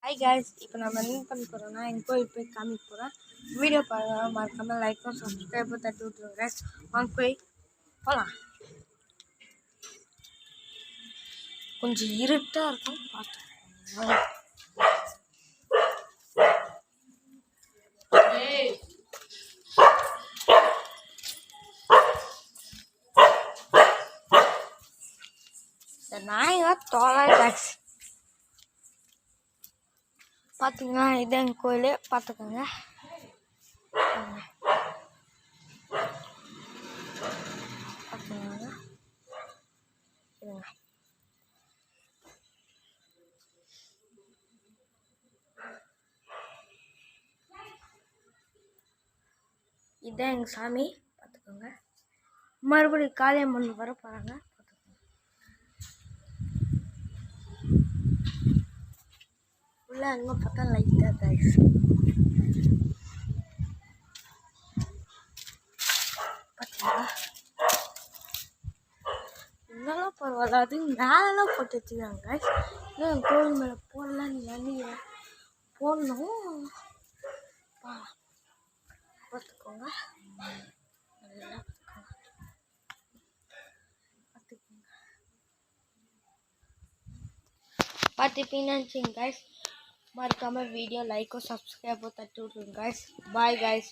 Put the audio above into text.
Hi guys, இப்போ நம்ம என்ன பண்ண போறோம்னா எங்க கோயில் போய் காமிக்க போறோம். வீடியோ பாருங்க, மறக்காம லைக் மற்றும் சப்ஸ்கிரைப் தட்டி விட்டுருங்க. வாங்க போய் போலாம். கொஞ்சம் இருட்டா இருக்கும் பார்த்து. இந்த நாய் தோலா டாக்ஸ் பார்த்தீங்கன்னா இது எங்கள் கோயிலே பார்த்துக்கோங்க. பார்த்துக்கோங்க இதுதான் எங்கள் சாமி பார்த்துக்கோங்க. மறுபடியும் காளியம்மன் வர போகிறாங்க. உள்ள அங்கே பார்த்தா லைட்டாக கைஸ் பார்த்தீங்களா, இதெல்லாம் பரவாயில்ல. அது மேலாம் போட்டு வச்சுக்கிறாங்க கைஸ். இன்னும் கோவில் மேலே போடலான்னு நினைக்கிறேன். போடணும் பார்த்துக்கோங்க. நல்லா பார்த்துப்பீங்கன்னு வச்சுங்க கைஸ். மறக்காமல் வீடியோ லைக்கோ சப்ஸ்கிரைபோ தட்டி விட்ருங்க கைஸ். Bye guys.